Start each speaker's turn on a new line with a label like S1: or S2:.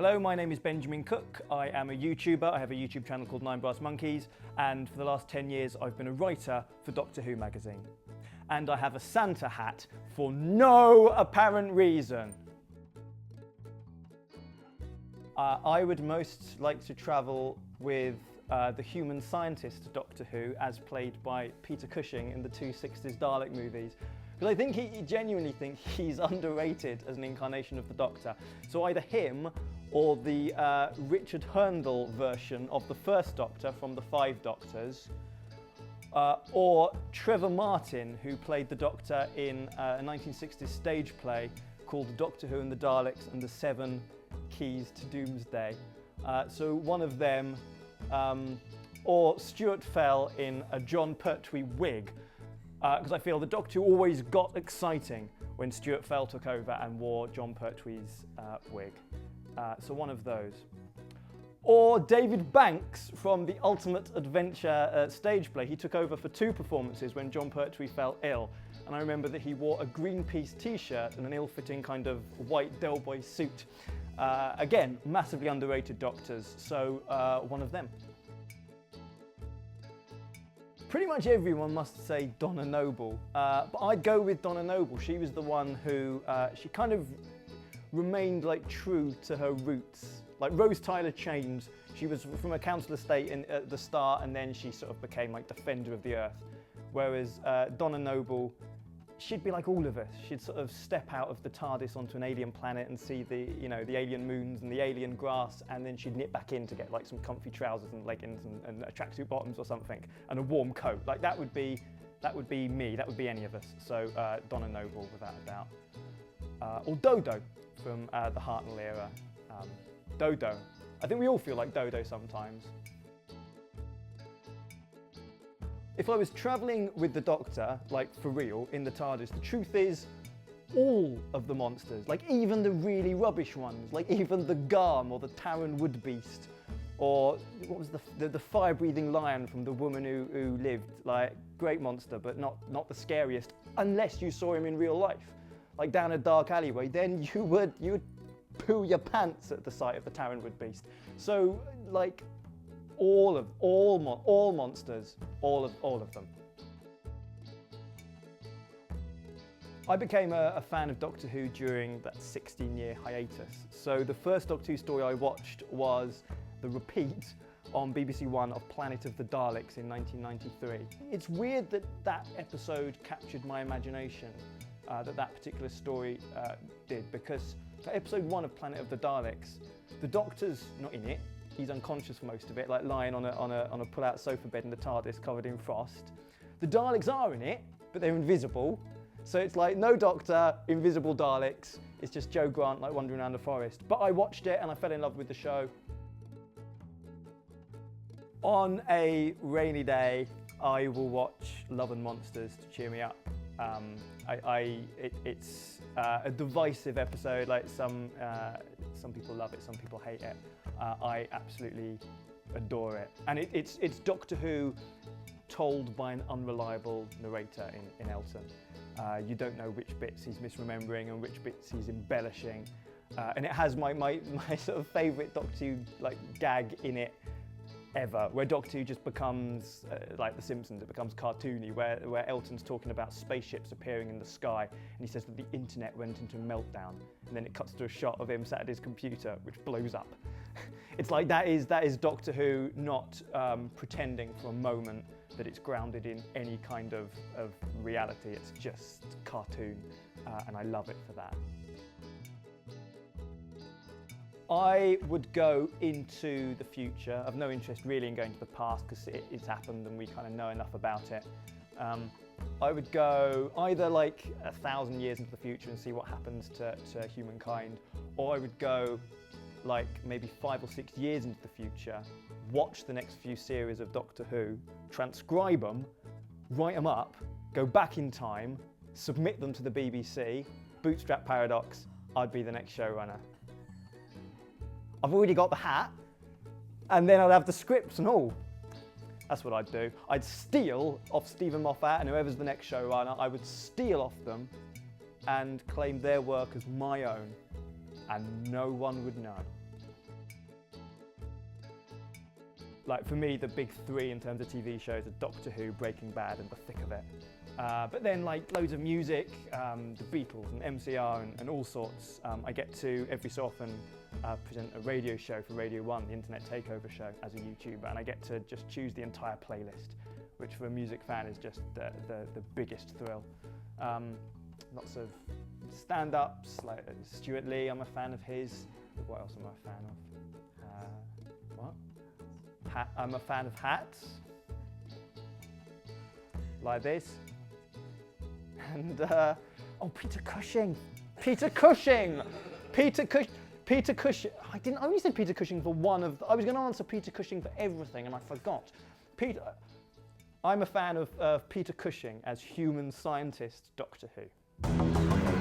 S1: Hello, my name is Benjamin Cook. I am a YouTuber. I have a YouTube channel called 9 Brass Monkeys, and for the last 10 years I've been a writer for Doctor Who magazine. And I have a Santa hat for no apparent reason. I would most like to travel with the human scientist Doctor Who, as played by Peter Cushing in the 260s Dalek movies. Because I think he genuinely think he's underrated as an incarnation of the Doctor. So either him or the Richard Herndl version of the first Doctor from the 5 Doctors, or Trevor Martin, who played the Doctor in a 1960s stage play called Doctor Who and the Daleks and the 7 Keys to Doomsday. So one of them, or Stuart Fell in a John Pertwee wig, because I feel the Doctor Who always got exciting when Stuart Fell took over and wore John Pertwee's wig. So one of those. Or David Banks from the Ultimate Adventure stage play. He took over for 2 performances when John Pertwee fell ill. And I remember that he wore a Greenpeace t-shirt and an ill-fitting kind of white Del Boy suit. Again, massively underrated Doctors, so one of them. Pretty much everyone must say Donna Noble, but I'd go with Donna Noble. She was the one who, she kind of remained like true to her roots. Like Rose Tyler Chains, she was from a council estate at the start, and then she sort of became like defender of the earth. Whereas Donna Noble, she'd be like all of us. She'd sort of step out of the TARDIS onto an alien planet and see the, the alien moons and the alien grass, and then she'd nip back in to get like some comfy trousers and leggings and tracksuit bottoms or something, and a warm coat. Like that would be me. That would be any of us. So Donna Noble, without a doubt. Or Dodo from the Hartnell era. Dodo. I think we all feel like Dodo sometimes. If I was travelling with the Doctor, like for real, in the TARDIS, the truth is, all of the monsters, like even the really rubbish ones, like even the Garm or the Taran Woodbeast, or what was the fire-breathing lion from The Woman Who Lived, like great monster, but not the scariest, unless you saw him in real life. Like down a dark alleyway, then you would poo your pants at the sight of the Taran Woodbeast. So like all monsters, all of them. I became a fan of Doctor Who during that 16-year hiatus. So the first Doctor Who story I watched was the repeat on BBC One of Planet of the Daleks in 1993. It's weird that that episode captured my imagination, that particular story did, because for episode 1 of Planet of the Daleks, the Doctor's not in it. He's unconscious for most of it, like lying on a pull-out sofa bed in the TARDIS covered in frost. The Daleks are in it, but they're invisible. So it's like no Doctor, invisible Daleks. It's just Joe Grant like wandering around the forest. But I watched it and I fell in love with the show. On a rainy day, I will watch Love and Monsters to cheer me up. It's a divisive episode. Like some people love it, some people hate it. I absolutely adore it, and it's Doctor Who told by an unreliable narrator in Elton. You don't know which bits he's misremembering and which bits he's embellishing, and it has my sort of favourite Doctor Who like gag in it ever, where Doctor Who just becomes like The Simpsons. It becomes cartoony, where Elton's talking about spaceships appearing in the sky, and he says that the internet went into a meltdown, and then it cuts to a shot of him sat at his computer, which blows up. It's like that is Doctor Who not pretending for a moment that it's grounded in any kind of reality. It's just cartoon, and I love it for that. I would go into the future. I've no interest really in going to the past because it's happened and we kind of know enough about it. I would go either like 1,000 years into the future and see what happens to humankind, or I would go like maybe 5 or 6 years into the future, watch the next few series of Doctor Who, transcribe them, write them up, go back in time, submit them to the BBC, bootstrap paradox, I'd be the next showrunner. I've already got the hat, and then I'd have the scripts and all. That's what I'd do. I'd steal off Stephen Moffat and whoever's the next showrunner, I would steal off them and claim their work as my own, and no one would know. like for me, the big three in terms of TV shows are Doctor Who, Breaking Bad, and The Thick of It. But then like loads of music, the Beatles and MCR and all sorts. I get to every so often present a radio show for Radio 1, the Internet Takeover show, as a YouTuber, and I get to just choose the entire playlist, which for a music fan is just the biggest thrill. Lots of stand-ups, like Stuart Lee, I'm a fan of his. What else am I a fan of? I'm a fan of hats, like this. And, oh, Peter Cushing! Peter Cushing! Peter Cushing! I only said Peter Cushing for one of I was going to answer Peter Cushing for everything and I forgot. I'm a fan of Peter Cushing as human scientist Doctor Who.